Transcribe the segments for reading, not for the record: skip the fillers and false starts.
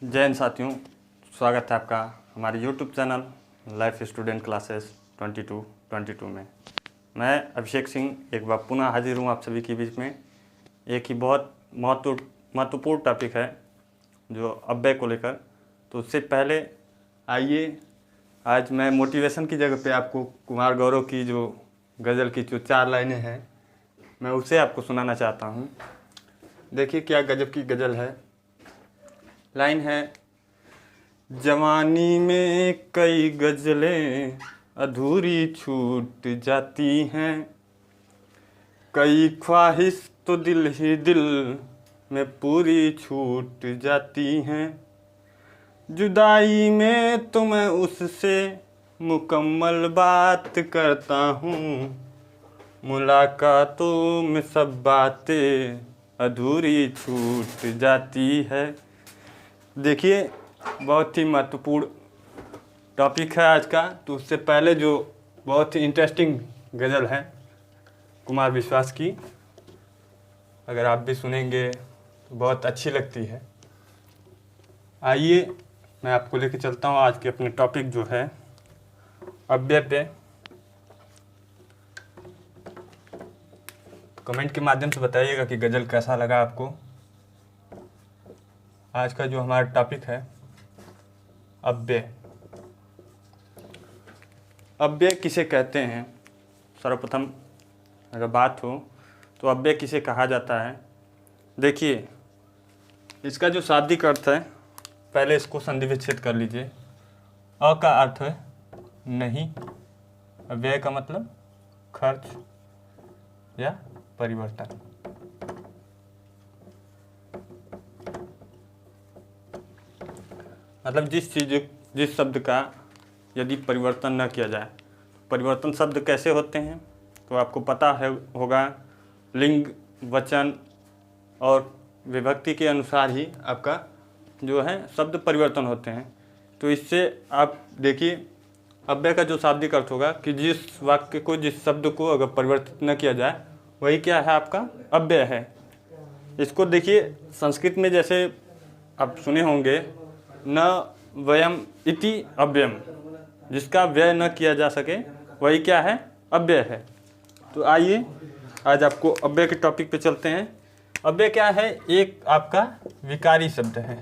जय हिंद साथियों, स्वागत है आपका हमारे YouTube channel life student classes 22 में। मैं अभिषेक सिंह एक बार पुनः हाजिर हूँ आप सभी के बीच में। एक ही बहुत महत्वपूर्ण टॉपिक है जो अव्यय को लेकर। तो उससे पहले आइए, आज मैं मोटिवेशन की जगह पे आपको कुमार गौरव की जो गज़ल की जो 4 लाइनें हैं मैं उसे आपको सुनाना चाहता हूँ। देखिए क्या गजब की गज़ल है। लाइन है, जवानी में कई गज़लें अधूरी छूट जाती हैं, कई ख्वाहिश तो दिल ही दिल में पूरी छूट जाती हैं, जुदाई में तो मैं उससे मुकम्मल बात करता हूँ, मुलाकातों में सब बातें अधूरी छूट जाती है। देखिए बहुत ही महत्वपूर्ण टॉपिक है आज का। तो उससे पहले जो बहुत ही इंटरेस्टिंग गज़ल है कुमार विश्वास की, अगर आप भी सुनेंगे तो बहुत अच्छी लगती है। आइए मैं आपको लेके चलता हूँ आज के अपने टॉपिक जो है अव्यय पे। कमेंट के माध्यम से बताइएगा कि गज़ल कैसा लगा आपको। आज का जो हमारा टॉपिक है अव्यय। अव्यय किसे कहते हैं? सर्वप्रथम अगर बात हो तो अव्यय किसे कहा जाता है। देखिए इसका जो शाब्दिक अर्थ है, पहले इसको संधि विच्छेद कर लीजिए। अ का अर्थ है नहीं, अव्यय का मतलब खर्च या परिवर्तन। मतलब जिस शब्द का यदि परिवर्तन न किया जाए। परिवर्तन शब्द कैसे होते हैं तो आपको पता है होगा, लिंग, वचन और विभक्ति के अनुसार ही आपका जो है शब्द परिवर्तन होते हैं। तो इससे आप देखिए अव्यय का जो शाब्दिक अर्थ होगा कि जिस वाक्य को, जिस शब्द को अगर परिवर्तित न किया जाए वही क्या है, आपका अव्यय है। इसको देखिए संस्कृत में जैसे आप सुने होंगे, न वयम इति अव्ययम, जिसका व्यय न किया जा सके वही क्या है, अव्यय है। तो आइए आज आपको अव्यय के टॉपिक पे चलते हैं। अव्यय क्या है? एक आपका विकारी शब्द है।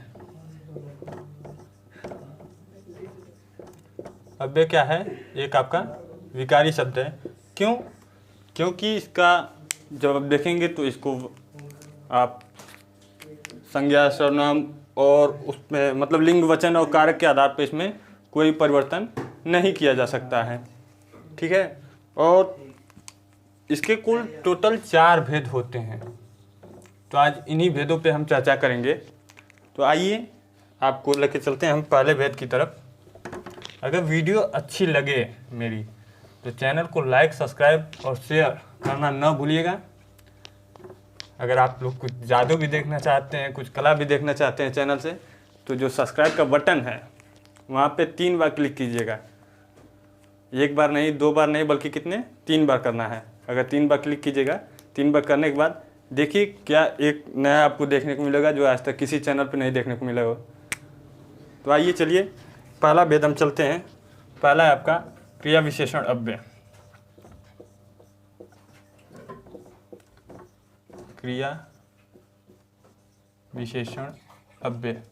अव्यय क्या है? एक आपका विकारी शब्द है। क्यों? क्योंकि इसका जब आप देखेंगे तो इसको आप संज्ञा, सर्वनाम और उसमें मतलब लिंग, वचन और कारक के आधार पर इसमें कोई परिवर्तन नहीं किया जा सकता है। ठीक है। और इसके कुल टोटल 4 भेद होते हैं। तो आज इन्हीं भेदों पे हम चर्चा करेंगे। तो आइए आपको लेके चलते हैं हम पहले भेद की तरफ। अगर वीडियो अच्छी लगे मेरी तो चैनल को लाइक, सब्सक्राइब और शेयर करना न भूलिएगा। अगर आप लोग कुछ जादू भी देखना चाहते हैं, कुछ कला भी देखना चाहते हैं चैनल से, तो जो सब्सक्राइब का बटन है वहाँ पे 3 बार क्लिक कीजिएगा। 1 बार नहीं, 2 बार नहीं, बल्कि कितने, 3 बार करना है। अगर 3 बार क्लिक कीजिएगा, 3 बार करने के बाद देखिए क्या एक नया आपको देखने को मिलेगा जो आज तक किसी चैनल पे नहीं देखने को मिला हो। तो आइए चलिए पहला भेद हम चलते हैं। पहला है आपका क्रिया विशेषण अव्यय। क्रिया विशेषण अव्यय।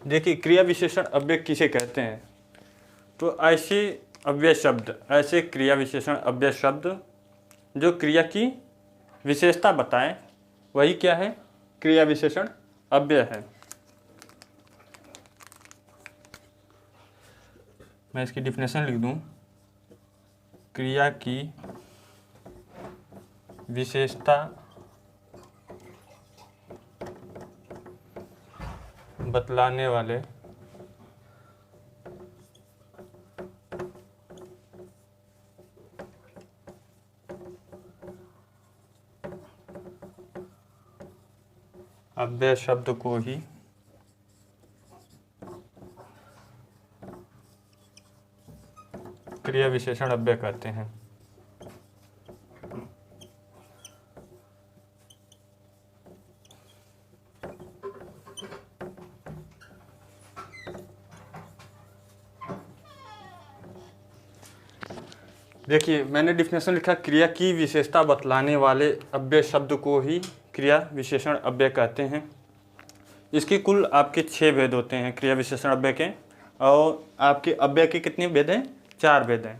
देखिए क्रिया विशेषण अव्यय किसे कहते हैं? तो ऐसे अव्यय शब्द, ऐसे क्रिया विशेषण अव्यय शब्द जो क्रिया की विशेषता बताएं वही क्या है, क्रिया विशेषण अव्यय है। मैं इसकी डिफिनेशन लिख दूं, क्रिया की विशेषता बतलाने वाले अव्यय शब्द को ही क्रिया विशेषण अव्यय कहते हैं। देखिए मैंने डिफिनेशन लिखा, क्रिया की विशेषता बतलाने वाले अव्यय शब्द को ही क्रिया विशेषण अव्यय कहते हैं। इसके कुल आपके 6 भेद होते हैं क्रिया विशेषण अव्यय के, और आपके अव्यय के कितने भेद हैं? 4 भेद हैं।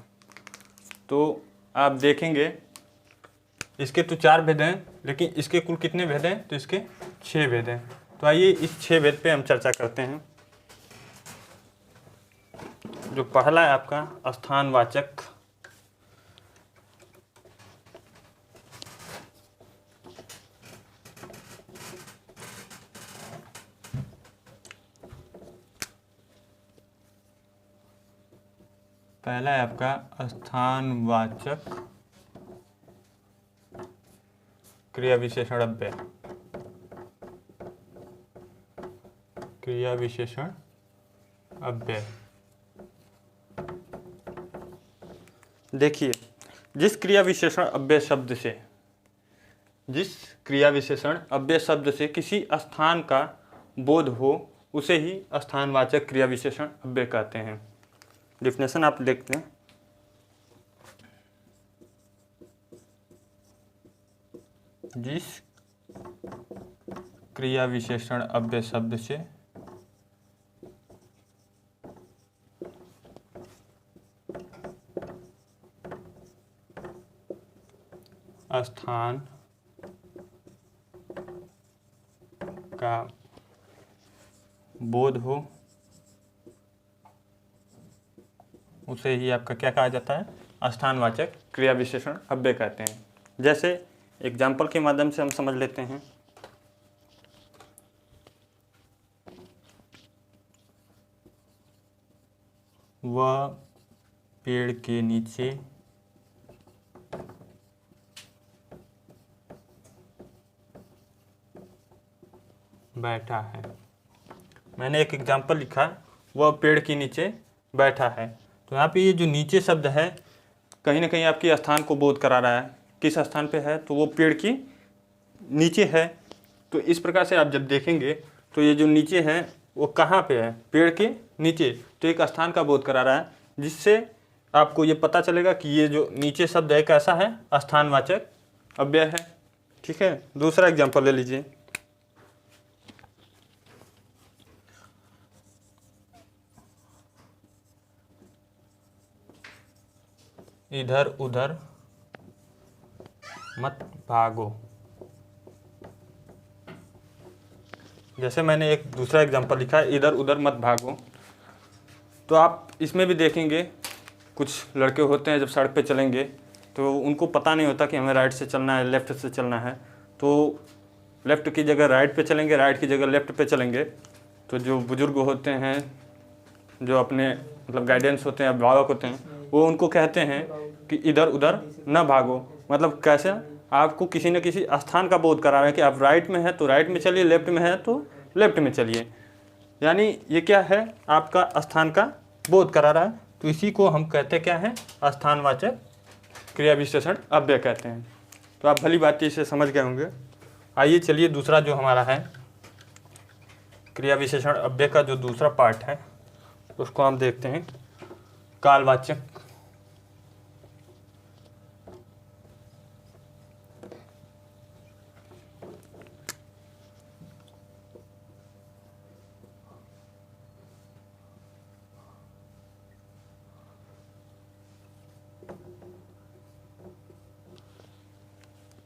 तो आप देखेंगे इसके तो 4 भेद हैं, लेकिन इसके कुल कितने भेद हैं? तो इसके 6 भेद हैं। तो आइए इस 6 भेद पे हम चर्चा करते हैं। जो पहला है आपका स्थानवाचक। पहला है आपका स्थानवाचक क्रिया विशेषण अव्यय। क्रिया विशेषण अव्यय। देखिए जिस क्रिया विशेषण अव्यय शब्द से किसी स्थान का बोध हो उसे ही स्थानवाचक क्रिया विशेषण अव्यय कहते हैं। डिफिनेशन आप देखते हैं। जिस क्रिया विशेषण अव्यय शब्द से स्थान का बोध हो उसे ही आपका क्या कहा जाता है? स्थानवाचक क्रिया विशेषण अव्यय कहते हैं। जैसे एग्जाम्पल के माध्यम से हम समझ लेते हैं। वह पेड़ के नीचे बैठा है। मैंने एक एग्जाम्पल लिखा, वह पेड़ के नीचे बैठा है। तो यहाँ पे ये जो नीचे शब्द है कहीं ना कहीं आपकी स्थान को बोध करा रहा है। किस स्थान पे है? तो वो पेड़ की नीचे है। तो इस प्रकार से आप जब देखेंगे तो ये जो नीचे है वो कहाँ पे है? पेड़ के नीचे। तो एक स्थान का बोध करा रहा है, जिससे आपको ये पता चलेगा कि ये जो नीचे शब्द है कैसा है? स्थानवाचक अव्यय है। ठीक है, दूसरा एग्जाम्पल ले लीजिए। इधर उधर मत भागो। जैसे मैंने एक दूसरा एग्जांपल लिखा है, इधर उधर मत भागो। तो आप इसमें भी देखेंगे कुछ लड़के होते हैं जब सड़क पे चलेंगे तो उनको पता नहीं होता कि हमें राइट से चलना है लेफ़्ट से चलना है। तो लेफ़्ट की जगह राइट पे चलेंगे, राइट की जगह लेफ़्ट पे चलेंगे। तो जो बुज़ुर्ग होते हैं, जो अपने मतलब गाइडेंस होते हैं, अभिभावक होते हैं, वो उनको कहते हैं कि इधर उधर न भागो। मतलब कैसे? आपको किसी न किसी स्थान का बोध करा रहे हैं कि आप राइट में हैं तो राइट में चलिए, लेफ्ट में है तो लेफ्ट में चलिए। यानी ये क्या है? आपका स्थान का बोध करा रहा है। तो इसी को हम कहते क्या है? स्थानवाचक क्रिया विशेषण अव्यय कहते हैं। तो आप भली बात इसे समझ गए होंगे। आइए चलिए दूसरा जो हमारा है क्रिया विशेषण अव्यय का जो दूसरा पार्ट है उसको हम देखते हैं, कालवाचक।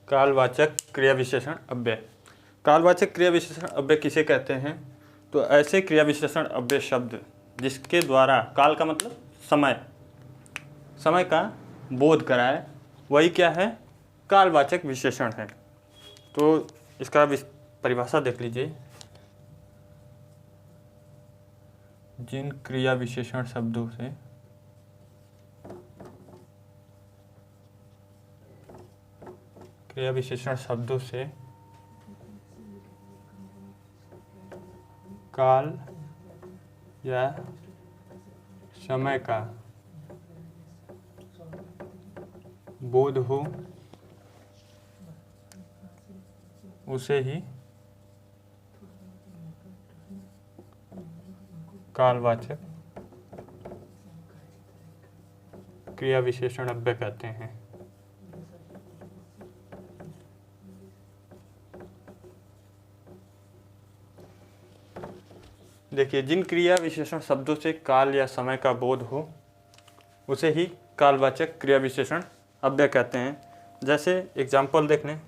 कालवाचक क्रिया विशेषण अव्यय। कालवाचक क्रिया विशेषण अव्यय किसे कहते हैं? तो ऐसे क्रिया विशेषण अव्यय शब्द जिसके द्वारा, काल का मतलब समय, समय का बोध कराए, वही क्या है? कालवाचक विशेषण है। तो इसका परिभाषा देख लीजिए। जिन क्रिया विशेषण शब्दों से काल या समय का बोध हो उसे ही कालवाचक क्रिया विशेषण अव्यय कहते हैं। देखिए, जिन क्रिया विशेषण शब्दों से काल या समय का बोध हो उसे ही कालवाचक क्रिया विशेषण अव्यय कहते हैं। जैसे एग्जाम्पल देख लें,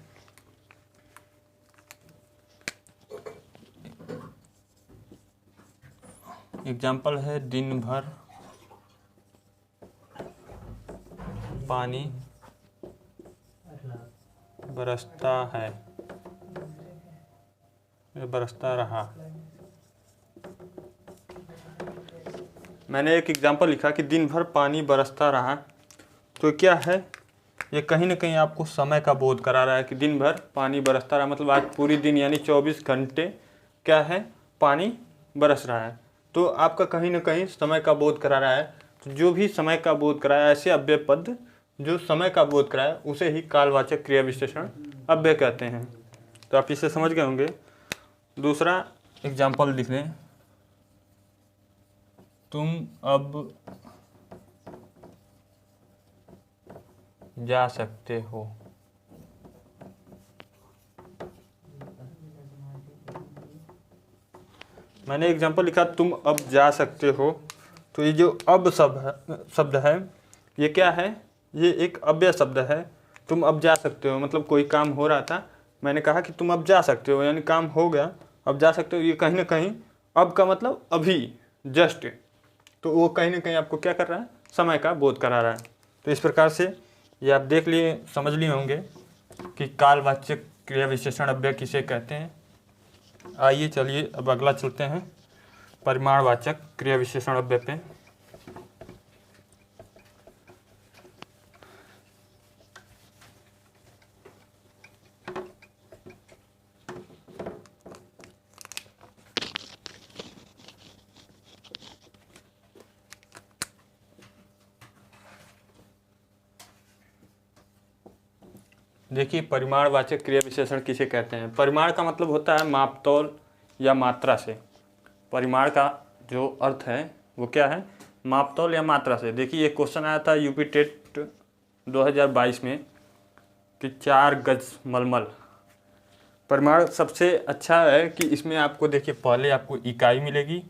एग्जाम्पल है दिन भर पानी बरसता है, बरसता रहा। मैंने एक एग्जाम्पल लिखा कि दिन भर पानी बरसता रहा, तो क्या है, ये कहीं ना कहीं आपको समय का बोध करा रहा है कि दिन भर पानी बरसता रहा, मतलब आज पूरी दिन यानी 24 घंटे क्या है, पानी बरस रहा है। तो आपका कहीं ना कहीं समय का बोध करा रहा है। तो जो भी समय का बोध कराया, ऐसे अव्यय पद जो समय का बोध कराया उसे ही कालवाचक क्रिया विशेषण अव्यय कहते हैं। तो आप इसे समझ गए होंगे। दूसरा एग्जाम्पल लिख लें, तुम अब जा सकते हो। मैंने एग्जाम्पल लिखा तुम अब जा सकते हो, तो ये जो अब शब्द है ये क्या है, ये एक अव्यय शब्द है। तुम अब जा सकते हो मतलब कोई काम हो रहा था, मैंने कहा कि तुम अब जा सकते हो, यानी काम हो गया, अब जा सकते हो। ये कहीं ना कहीं अब का मतलब अभी, जस्ट, तो वो कहीं ना कहीं आपको क्या कर रहा है, समय का बोध करा रहा है। तो इस प्रकार से ये आप देख लिए, समझ लिए होंगे कि कालवाचक क्रिया विशेषण अव्यय किसे कहते हैं। आइए चलिए अब अगला चलते हैं परिमाणवाचक क्रिया विशेषण अव्यय पे। देखिए, परिमाणवाचक क्रिया विशेषण किसे कहते हैं। परिमाण का मतलब होता है मापतौल या मात्रा से। परिमाण का जो अर्थ है वो क्या है, मापतौल या मात्रा से। देखिए, ये क्वेश्चन आया था यूपी टेट 2022 में कि 4 गज मलमल। परिमाण सबसे अच्छा है कि इसमें आपको देखिए पहले आपको इकाई मिलेगी,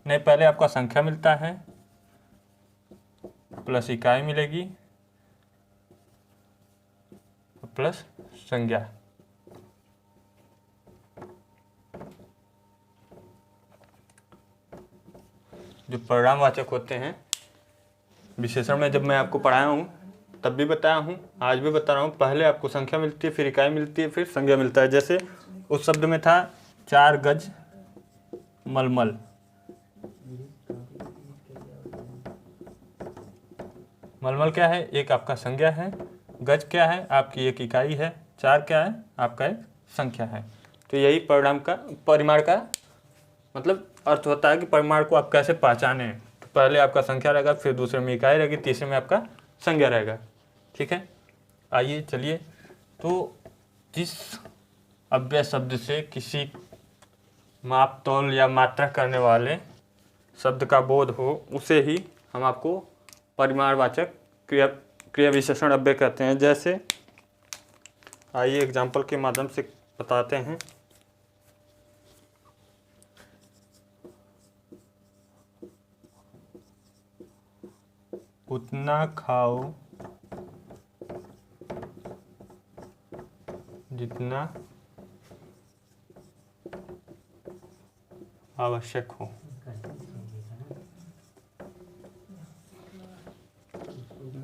नहीं पहले आपका संख्या मिलता है प्लस इकाई मिलेगी प्लस संज्ञा। जो परिमाणवाचक होते हैं विशेषण में, जब मैं आपको पढ़ाया हूँ तब भी बताया हूँ, आज भी बता रहा हूँ, पहले आपको संख्या मिलती है, फिर इकाई मिलती है, फिर संज्ञा मिलता है। जैसे उस शब्द में था 4 गज मलमल। मलमल क्या है, एक आपका संज्ञा है, गज क्या है, आपकी एक इकाई है, 4 क्या है, आपका एक संख्या है। तो यही परिमाण का मतलब अर्थ होता है कि परिमाण को आप कैसे पहचाने। तो पहले आपका संख्या रहेगा, फिर दूसरे में इकाई रहेगी, तीसरे में आपका संज्ञा रहेगा। ठीक है, आइए चलिए, तो जिस अव्यय शब्द से किसी मापतौल या मात्रा करने वाले शब्द का बोध हो उसे ही हम आपको परिमाणवाचक क्रिया विशेषण अव्यय कहते हैं। जैसे आइए एग्जाम्पल के माध्यम से बताते हैं। उतना खाओ जितना आवश्यक हो।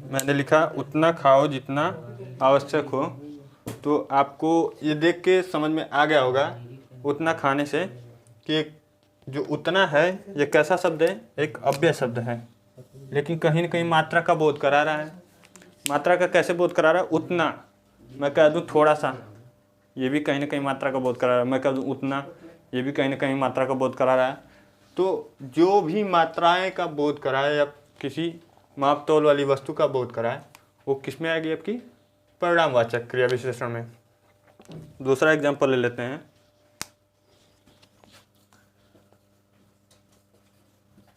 मैंने लिखा उतना खाओ जितना आवश्यक हो, तो आपको ये देख के समझ में आ गया होगा उतना खाने से कि जो उतना है ये कैसा शब्द है, एक अव्यय शब्द है, लेकिन कहीं ना कहीं मात्रा का बोध करा रहा है। मात्रा का कैसे बोध करा रहा है, उतना, मैं कह दूँ थोड़ा सा, ये भी कहीं ना कहीं मात्रा का बोध करा रहा है। मैं कह दूँ उतना, ये भी कहीं ना कहीं मात्रा का बोध करा रहा है। तो जो भी मात्राएं का बोध कराए या किसी मापतौल वाली वस्तु का बोध कराए वो किस में आएगी, आपकी परिमाणवाचक क्रिया विशेषण में। दूसरा एग्जाम्पल ले लेते हैं।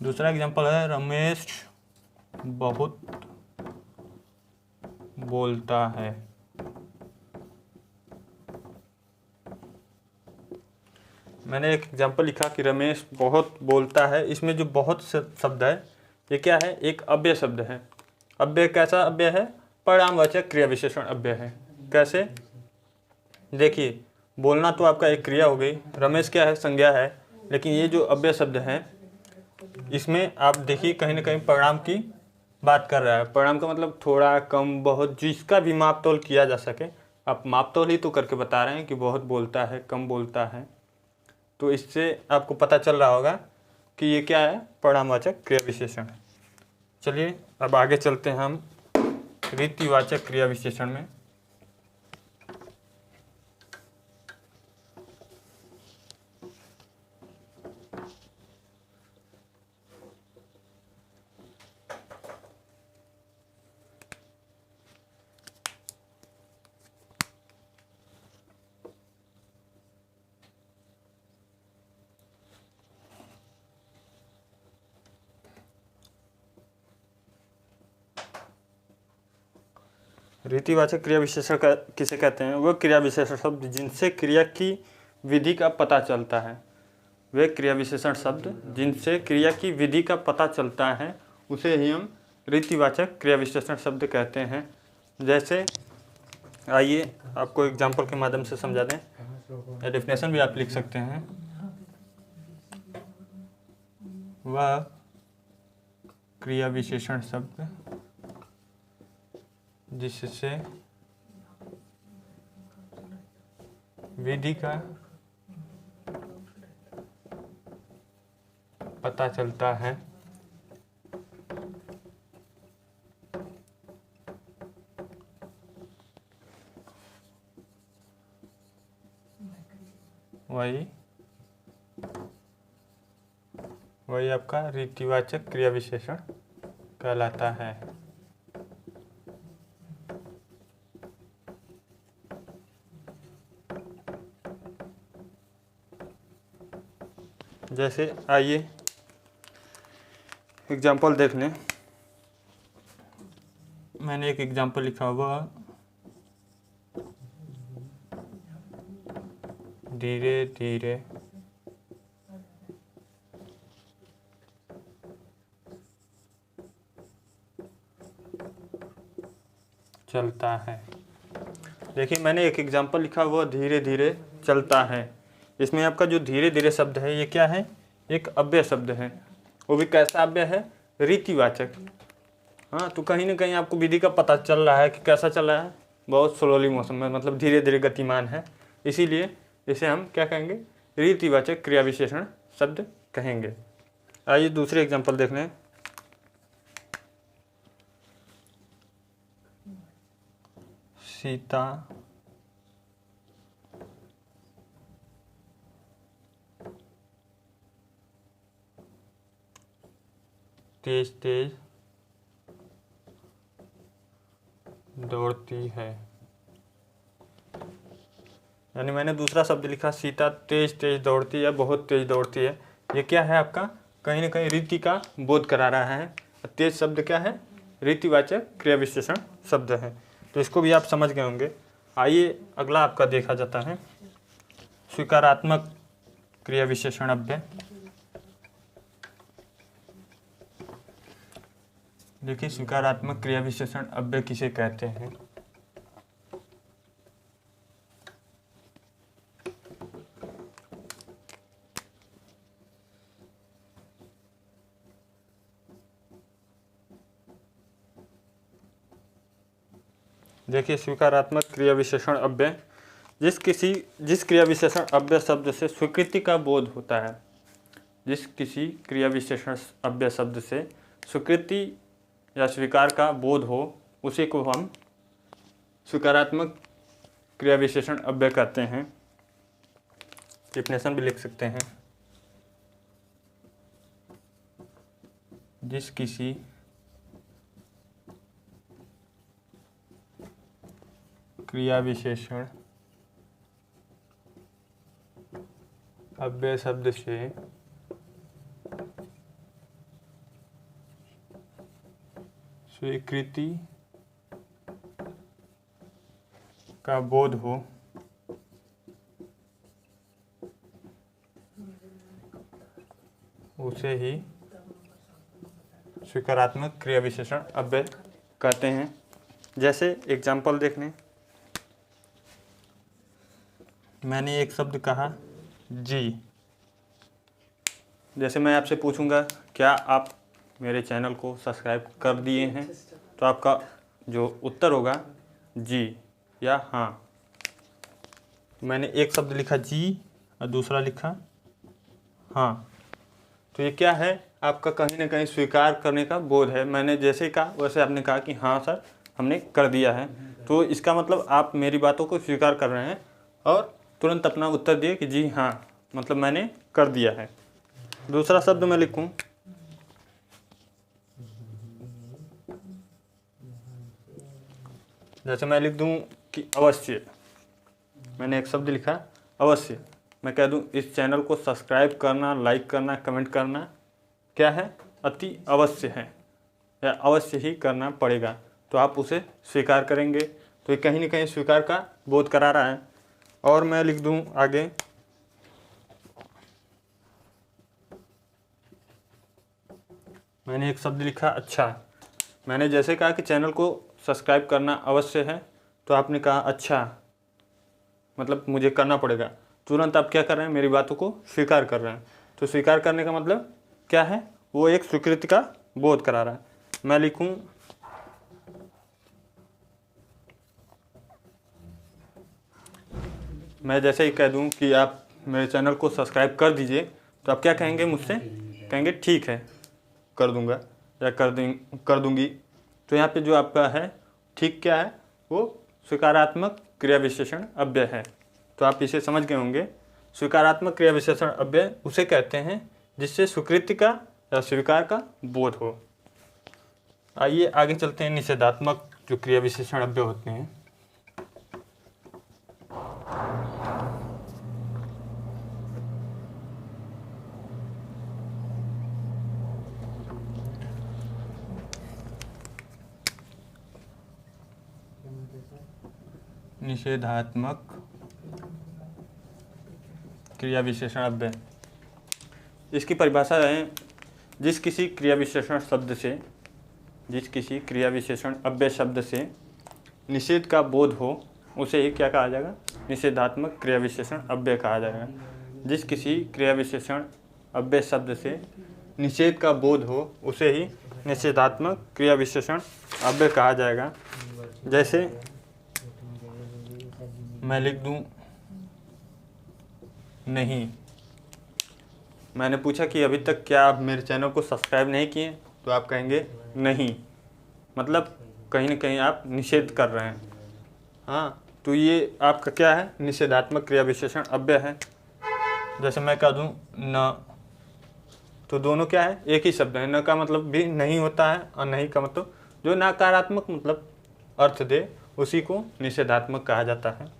दूसरा एग्जाम्पल है रमेश बहुत बोलता है। मैंने एक एग्जाम्पल लिखा कि रमेश बहुत बोलता है। इसमें जो बहुत शब्द है ये क्या है, एक अव्यय शब्द है। अव्यय कैसा अव्यय है, परिणामवाचक क्रिया विशेषण अव्यय है। कैसे, देखिए बोलना तो आपका एक क्रिया हो गई, रमेश क्या है, संज्ञा है, लेकिन ये जो अव्यय शब्द है इसमें आप देखिए कहीं ना कहीं परिणाम की बात कर रहा है। परिणाम का मतलब थोड़ा, कम, बहुत, जिसका भी माप तोल किया जा सके। आप माप तोल ही तो करके बता रहे हैं कि बहुत बोलता है, कम बोलता है, तो इससे आपको पता चल रहा होगा कि ये क्या है, परिणामवाचक क्रिया विशेषण है। चलिए अब आगे चलते हैं हम रीतिवाचक क्रिया विशेषण में। रीतिवाचक क्रिया विशेषण किसे कहते हैं, वह क्रिया विशेषण शब्द जिनसे क्रिया की विधि का पता चलता है। वे क्रिया विशेषण शब्द जिनसे क्रिया की विधि का पता चलता है उसे ही हम रीतिवाचक क्रिया विशेषण शब्द कहते हैं। जैसे आइए आपको एग्जाम्पल के माध्यम से समझा दें, या डेफिनेशन भी आप लिख सकते हैं। वह क्रिया विशेषण शब्द जिससे विधि का पता चलता है वही आपका रीतिवाचक क्रिया विशेषण कहलाता है। जैसे आइए एग्जाम्पल देख लें। मैंने एक एग्जाम्पल लिखा हुआ, धीरे धीरे चलता है। देखिए मैंने एक एग्जाम्पल लिखा हुआ, धीरे धीरे चलता है। इसमें आपका जो धीरे धीरे शब्द है ये क्या है, एक अव्यय शब्द है। वो भी कैसा अव्यय है, रीतिवाचक। हाँ, तो कहीं ना कहीं आपको विधि का पता चल रहा है कि कैसा चल रहा है, बहुत स्लोली मोशन में, मतलब धीरे धीरे गतिमान है। इसीलिए इसे हम क्या कहेंगे, रीतिवाचक क्रिया विशेषण शब्द कहेंगे। आइए दूसरे एग्जाम्पल देख लें। सीता तेज तेज दौड़ती है। यानी मैंने दूसरा शब्द लिखा, सीता तेज तेज दौड़ती है, बहुत तेज दौड़ती है। ये क्या है आपका, कहीं ना कहीं रीति का बोध करा रहा है। तेज शब्द क्या है, रीतिवाचक क्रिया विशेषण शब्द है। तो इसको भी आप समझ गए होंगे। आइए अगला आपका देखा जाता है स्वीकारात्मक क्रिया विशेषण अव्यय। देखिए स्वीकारात्मक क्रिया विशेषण अव्यय किसे कहते हैं। देखिए स्वीकारात्मक क्रिया विशेषण अव्यय, जिस क्रिया विशेषण अव्यय शब्द से स्वीकृति का बोध होता है, जिस किसी क्रिया विशेषण अव्यय शब्द से स्वीकृति या स्वीकार का बोध हो उसी को हम स्वीकारात्मक क्रिया विशेषण अव्यय कहते हैं। डेफिनेशन भी लिख सकते हैं। जिस किसी क्रिया विशेषण अव्यय शब्द से स्वीकृति का बोध हो, उसे ही स्वीकारात्मक क्रिया विशेषण अव्यय कहते हैं। जैसे एग्जाम्पल देख लें, मैंने एक शब्द कहा जी। जैसे मैं आपसे पूछूंगा क्या आप मेरे चैनल को सब्सक्राइब कर दिए हैं, तो आपका जो उत्तर होगा जी या हाँ। मैंने एक शब्द लिखा जी और दूसरा लिखा हाँ, तो ये क्या है, आपका कहीं ना कहीं स्वीकार करने का बोध है। मैंने जैसे ही कहा वैसे आपने कहा कि हाँ सर हमने कर दिया है, तो इसका मतलब आप मेरी बातों को स्वीकार कर रहे हैं और तुरंत अपना उत्तर दिए कि जी हाँ, मतलब मैंने कर दिया है। दूसरा शब्द मैं लिखूं, जैसे मैं लिख दूं कि अवश्य। मैंने एक शब्द लिखा अवश्य, मैं कह दूं इस चैनल को सब्सक्राइब करना, लाइक करना, कमेंट करना क्या है, अति अवश्य है या अवश्य ही करना पड़ेगा, तो आप उसे स्वीकार करेंगे। तो ये कहीं ना कहीं स्वीकार का बोध करा रहा है। और मैं लिख दूं आगे, मैंने एक शब्द लिखा अच्छा। मैंने जैसे कहा कि चैनल को सब्सक्राइब करना अवश्य है, तो आपने कहा अच्छा, मतलब मुझे करना पड़ेगा। तुरंत आप क्या कर रहे हैं, मेरी बातों को स्वीकार कर रहे हैं। तो स्वीकार करने का मतलब क्या है, वो एक स्वीकृति का बोध करा रहा है। मैं लिखूं मैं जैसे ही कह दूं कि आप मेरे चैनल को सब्सक्राइब कर दीजिए, तो आप क्या कहेंगे मुझसे, कहेंगे ठीक है कर दूंगा या कर दूंगी। तो यहाँ पे जो आपका है ठीक क्या है, वो स्वीकारात्मक क्रिया विशेषण अव्यय है। तो आप इसे समझ गए होंगे। स्वीकारात्मक क्रिया विशेषण अव्यय उसे कहते हैं जिससे स्वीकृति का या स्वीकार का बोध हो। आइए आगे चलते हैं, निषेधात्मक जो क्रिया विशेषण अव्यय होते हैं। निषेधात्मक क्रिया विशेषण अव्यय, इसकी परिभाषा है जिस किसी क्रिया विशेषण अव्यय शब्द से निषेध का बोध हो, उसे ही क्या कहा जाएगा, निषेधात्मक क्रिया विशेषण अव्यय कहा जाएगा। जिस किसी क्रिया विशेषण अव्यय शब्द से निषेध का बोध हो, उसे ही निषेधात्मक क्रिया विशेषण अव्यय कहा जाएगा। जैसे मैं लिख दूं नहीं। मैंने पूछा कि अभी तक क्या आप मेरे चैनल को सब्सक्राइब नहीं किए, तो आप कहेंगे नहीं, मतलब कहीं ना कहीं आप निषेध कर रहे हैं। हाँ, तो ये आपका क्या है, निषेधात्मक क्रिया विशेषण अव्यय है। जैसे मैं कह दूं न, तो दोनों क्या है, एक ही शब्द है। न का मतलब भी नहीं होता है और नहीं का मतलब जो नकारात्मक मतलब अर्थ दे, उसी को निषेधात्मक कहा जाता है।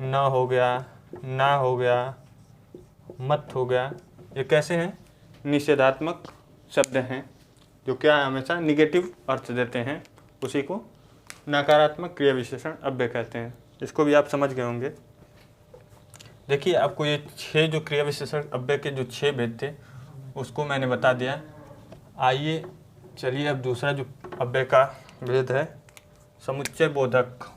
न हो गया, ना हो गया, मत हो गया, ये कैसे हैं, निषेधात्मक शब्द हैं जो क्या है, हमेशा निगेटिव अर्थ देते हैं, उसी को नकारात्मक क्रिया विशेषण अव्यय कहते हैं। इसको भी आप समझ गए होंगे। देखिए आपको ये 6 जो क्रिया विशेषण अव्यय के जो 6 भेद थे उसको मैंने बता दिया। आइए चलिए अब दूसरा जो अव्यय का भेद है, समुच्चय बोधक।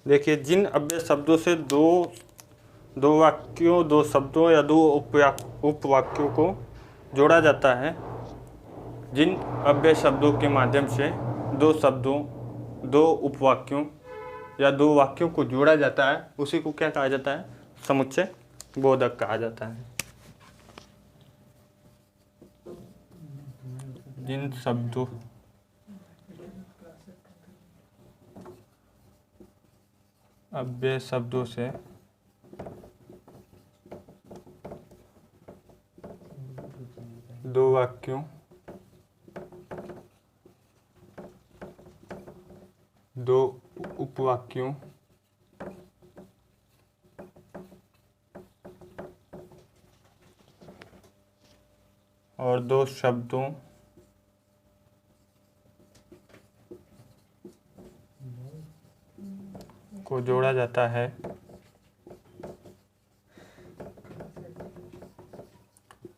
देखिए जिन अव्यय शब्दों से दो वाक्यों, दो शब्दों या दो उपवाक्यों को जोड़ा जाता है, जिन अव्यय शब्दों के माध्यम से दो शब्दों, दो उपवाक्यों या दो वाक्यों को जोड़ा जाता है, उसी को क्या कहा जाता है, समुच्चय बोधक कहा जाता है। जिन शब्दों अव्यय शब्दों से दो वाक्यों, दो उपवाक्यों और दो शब्दों को जोड़ा जाता है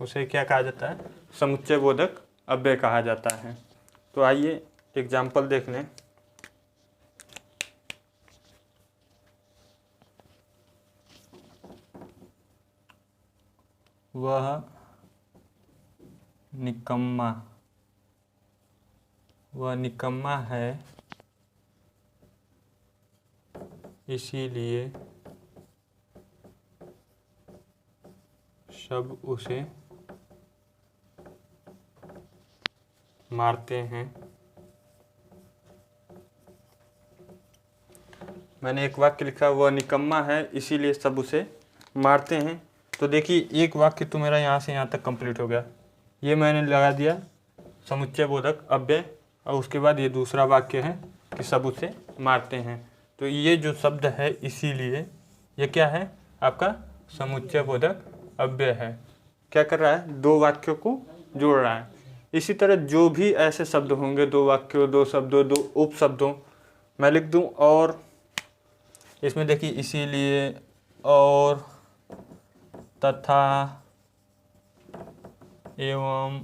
उसे क्या कहा जाता है? समुच्चय बोधक अव्यय कहा जाता है। तो आइए एग्जाम्पल देख लें। वह निकम्मा, वह निकम्मा है इसीलिए सब उसे मारते हैं। मैंने एक वाक्य लिखा, वह निकम्मा है इसीलिए सब उसे मारते हैं। तो देखिए एक वाक्य तो मेरा यहाँ से यहाँ तक कंप्लीट हो गया। ये मैंने लगा दिया समुच्चय बोधक अव्यय, और उसके बाद ये दूसरा वाक्य है कि सब उसे मारते हैं। तो ये जो शब्द है इसीलिए ये क्या है? आपका समुच्चय बोधक अव्यय है। क्या कर रहा है? दो वाक्यों को जोड़ रहा है। इसी तरह जो भी ऐसे शब्द होंगे, दो वाक्यों, दो शब्दों, दो उपशब्दों, मैं लिख दूं और इसमें देखिए इसीलिए, और, तथा, एवं,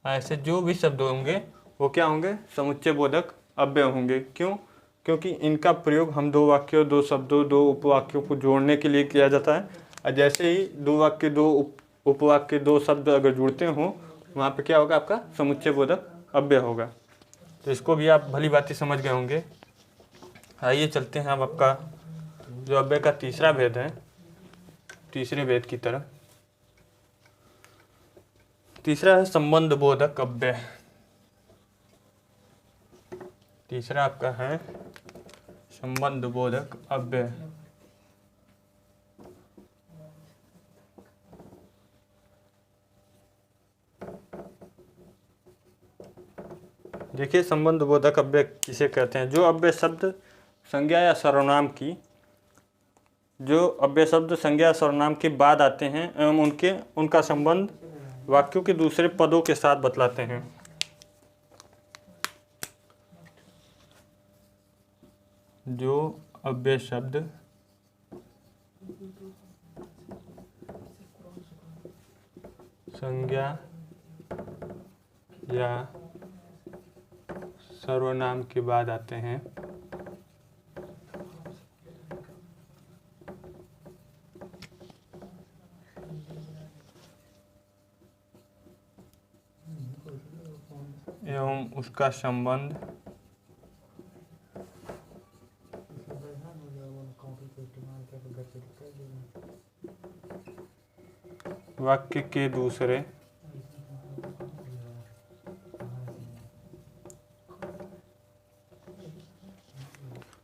ऐसे जो भी शब्द होंगे वो क्या होंगे? समुच्चय बोधक अव्यय होंगे। क्यों? क्योंकि इनका प्रयोग हम दो वाक्यों, दो शब्दों, दो उपवाक्यों को जोड़ने के लिए किया जाता है। और जैसे ही दो वाक्य, दो उपवाक्य, दो शब्द अगर जुड़ते हों, वहाँ पे क्या होगा? आपका समुच्चय बोधक अव्यय होगा। तो इसको भी आप भली भांति समझ गए होंगे। आइए चलते हैं अब आपका जो अव्यय का तीसरा भेद है, तीसरे भेद की तरफ। तीसरा है संबंध बोधक अव्यय। तीसरा आपका है संबंध बोधक अव्यय। देखिए संबंध बोधक अव्यय किसे कहते हैं? जो अव्यय शब्द संज्ञा या सर्वनाम की, जो अव्यय शब्द संज्ञा या सर्वनाम के बाद आते हैं एवं उनका संबंध वाक्यों के दूसरे पदों के साथ बतलाते हैं। जो अव्यय शब्द संज्ञा या सर्वनाम के बाद आते हैं एवं उसका संबंध वाक्य के दूसरे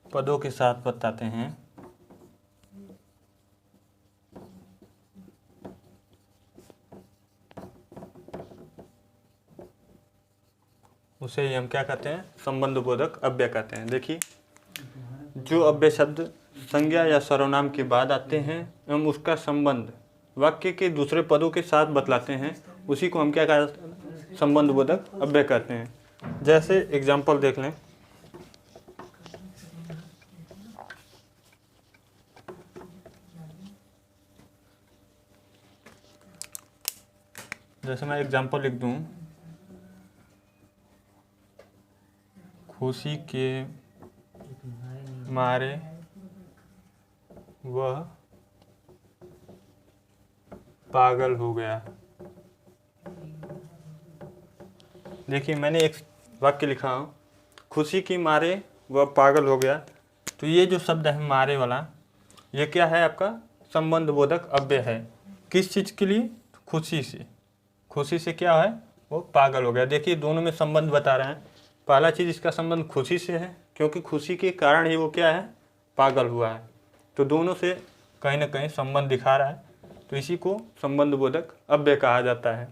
पदों के साथ बताते हैं, उसे हम क्या कहते हैं? संबंध बोधक अव्यय कहते हैं। देखिए जो अव्यय शब्द संज्ञा या सर्वनाम के बाद आते हैं एवं उसका संबंध वाक्य के दूसरे पदों के साथ बतलाते हैं, उसी को हम क्या कहते हैं? संबंध बोधक अव्यय कहते हैं। जैसे एग्जाम्पल देख लें। जैसे मैं एग्जाम्पल लिख दूं, खुशी के मारे वह पागल हो गया। देखिए मैंने एक वाक्य लिखा हूँ, खुशी के मारे वह पागल हो गया। तो ये जो शब्द है मारे वाला, ये क्या है? आपका संबंध बोधक अव्यय है। किस चीज़ के लिए? खुशी से। खुशी से क्या है? वो पागल हो गया। देखिए दोनों में संबंध बता रहे हैं। पहला चीज़, इसका संबंध खुशी से है, क्योंकि खुशी के कारण ही वो क्या है? पागल हुआ है। तो दोनों से कहीं ना कहीं संबंध दिखा रहा है। तो इसी को संबंध बोधक अव्यय कहा जाता है।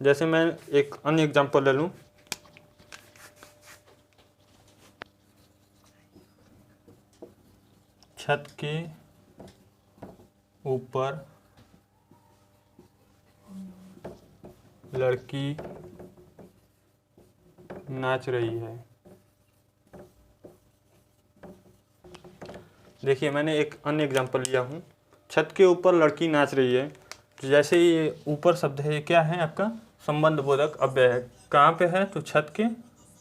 जैसे मैं एक अन्य एग्जांपल ले लूँ, छत के ऊपर लड़की नाच रही है। देखिए मैंने एक अन्य एग्जांपल लिया हूँ, छत के ऊपर लड़की नाच रही है। तो जैसे ये ऊपर शब्द है, ये क्या है आपका संबंध बोधक अव्यय है। कहाँ पे है, तो छत के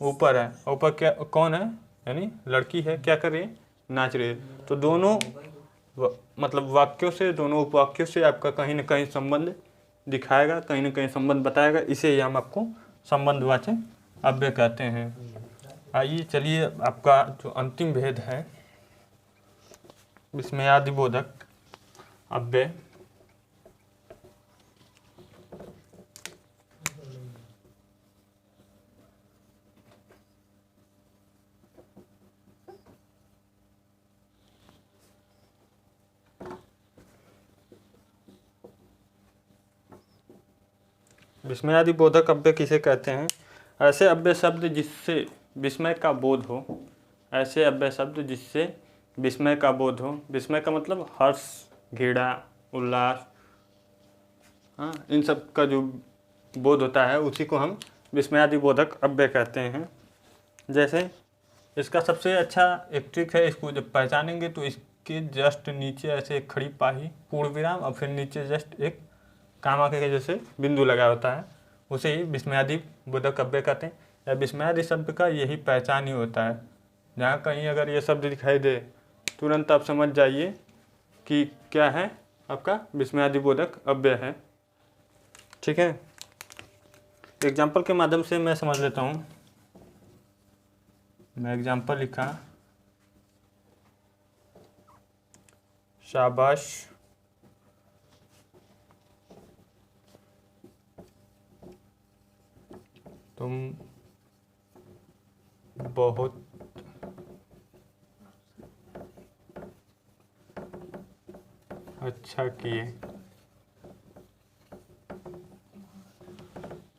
ऊपर है। ऊपर क्या कौन है, यानी लड़की है, क्या कर रही है, नाच रही है। तो दोनों मतलब वाक्यों से, दोनों उपवाक्यों से आपका कहीं ना कहीं संबंध दिखाएगा, कहीं ना कहीं संबंध बताएगा। इसे ही हम आपको संबंधवाचक अव्यय कहते हैं। आइए चलिए आपका जो अंतिम भेद है विस्मयादिबोधक अव्यय, विस्मयादिबोधक अव्यय किसे कहते हैं, ऐसे अव्यय शब्द जिससे विस्मय का बोध हो, ऐसे अव्यय शब्द जिससे विस्मय का बोध हो। विस्मय का मतलब हर्ष, घृणा, उल्लास, हाँ, इन सब का जो बोध होता है उसी को हम विस्मयादिबोधक अव्यय कहते हैं। जैसे इसका सबसे अच्छा एक ट्रिक है, इसको जब पहचानेंगे तो इसके जस्ट नीचे ऐसे एक खड़ी पाही पूर्ण विराम और फिर नीचे जस्ट एक कामा के जैसे बिंदु लगा होता है, उसे ही विस्मयादिबोधक अव्यय कहते हैं। या विस्मयादि शब्द का यही पहचान ही होता है। जहाँ कहीं अगर ये शब्द दिखाई दे तुरंत आप समझ जाइए कि क्या है, आपका विस्मयादिबोधक अव्यय है। ठीक है, एग्जाम्पल के माध्यम से मैं समझ लेता हूँ। मैं एग्जाम्पल लिखा, शाबाश तुम बहुत अच्छा किए।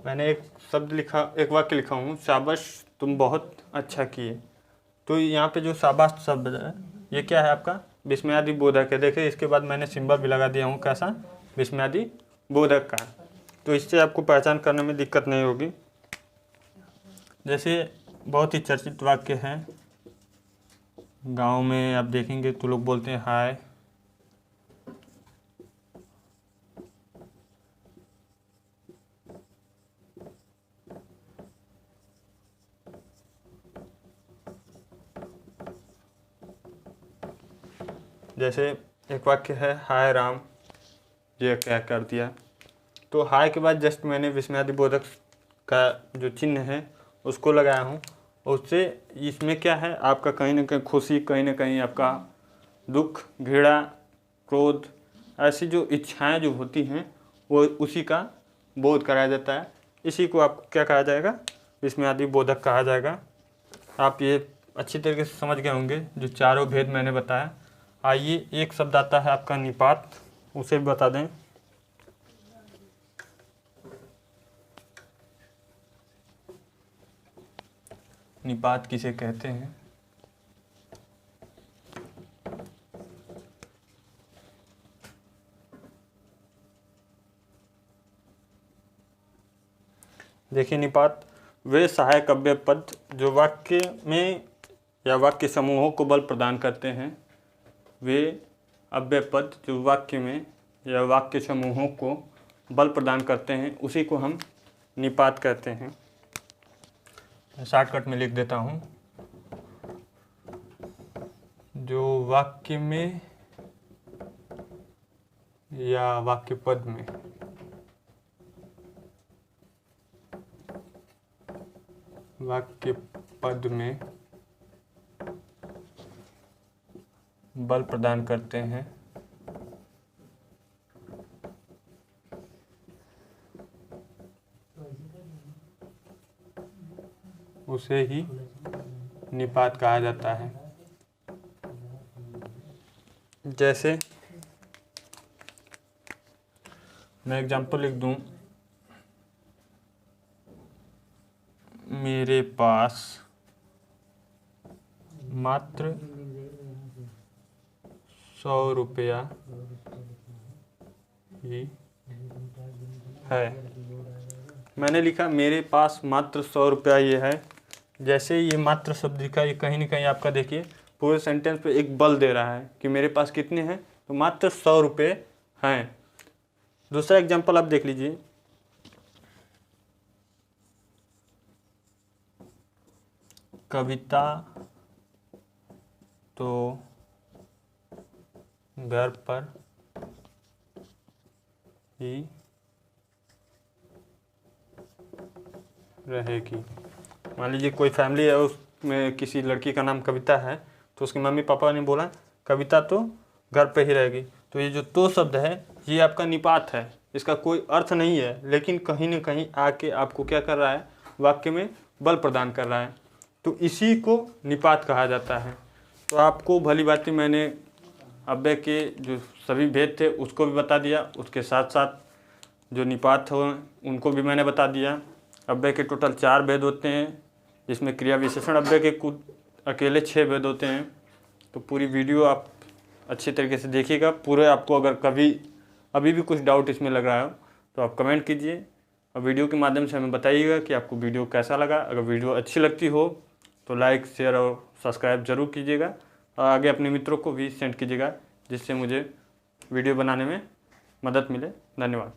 मैंने एक शब्द लिखा, एक वाक्य लिखा हूँ, शाबाश तुम बहुत अच्छा किए। तो यहाँ पे जो शाबाश शब्द है ये क्या है, आपका विस्मयादिबोधक है। देखिए इसके बाद मैंने सिंबल भी लगा दिया हूँ, कैसा, विस्मयादिबोधक का। तो इससे आपको पहचान करने में दिक्कत नहीं होगी। जैसे बहुत ही चर्चित वाक्य है, गांव में आप देखेंगे तो लोग बोलते हैं हाय। जैसे एक वाक्य है, हाय राम, ये क्या कर दिया। तो हाय के बाद जस्ट मैंने विस्मयादिबोधक का जो चिन्ह है उसको लगाया हूँ। उससे इसमें क्या है, आपका कहीं ना कहीं खुशी, कहीं ना कहीं आपका दुख, घृणा, क्रोध, ऐसी जो इच्छाएं जो होती हैं वो उसी का बोध कराया जाता है। इसी को आपको क्या कहा जाएगा, विस्मयादिबोधक कहा जाएगा। आप ये अच्छी तरीके से समझ गए होंगे जो चारों भेद मैंने बताया। आइए एक शब्द आता है आपका निपात, उसे भी बता दें। निपात किसे कहते हैं, देखिए निपात वे सहायक अव्यय पद जो वाक्य में या वाक्य समूहों को बल प्रदान करते हैं। वे अव्यय पद जो वाक्य में या वाक्य समूहों को बल प्रदान करते हैं उसी को हम निपात कहते हैं। शॉर्टकट में लिख देता हूँ, जो वाक्य में या वाक्य पद में बल प्रदान करते हैं उसे ही निपात कहा जाता है। जैसे मैं एग्जाम्पल लिख दूं, मेरे पास मात्र 100 रुपया ही है। मैंने लिखा मेरे पास मात्र 100 रुपया ये है। जैसे ये मात्र शब्द लिखा, ये कहीं ना कहीं आपका देखिए पूरे सेंटेंस पे एक बल दे रहा है कि मेरे पास कितने हैं, तो मात्र 100 रुपये हैं। दूसरा एग्जांपल आप देख लीजिए, कविता तो घर पर ही रहेगी। मान लीजिए कोई फैमिली है, उसमें किसी लड़की का नाम कविता है, तो उसके मम्मी पापा ने बोला कविता तो घर पे ही रहेगी। तो ये जो तो शब्द है ये आपका निपात है, इसका कोई अर्थ नहीं है, लेकिन कहीं ना कहीं आके आपको क्या कर रहा है, वाक्य में बल प्रदान कर रहा है। तो इसी को निपात कहा जाता है। तो आपको भली भांति मैंने अव्यय के जो सभी भेद थे उसको भी बता दिया, उसके साथ साथ जो निपात हो उनको भी मैंने बता दिया। अव्यय के टोटल 4 भेद होते हैं, जिसमें क्रिया विशेषण अव्यय के कुल अकेले 6 भेद होते हैं। तो पूरी वीडियो आप अच्छे तरीके से देखिएगा। पूरे आपको अगर कभी अभी भी कुछ डाउट इसमें लग रहा हो तो आप कमेंट कीजिए और वीडियो के माध्यम से हमें बताइएगा कि आपको वीडियो कैसा लगा। अगर वीडियो अच्छी लगती हो तो लाइक, शेयर और सब्सक्राइब ज़रूर कीजिएगा और आगे अपने मित्रों को भी सेंड कीजिएगा, जिससे मुझे वीडियो बनाने में मदद मिले। धन्यवाद।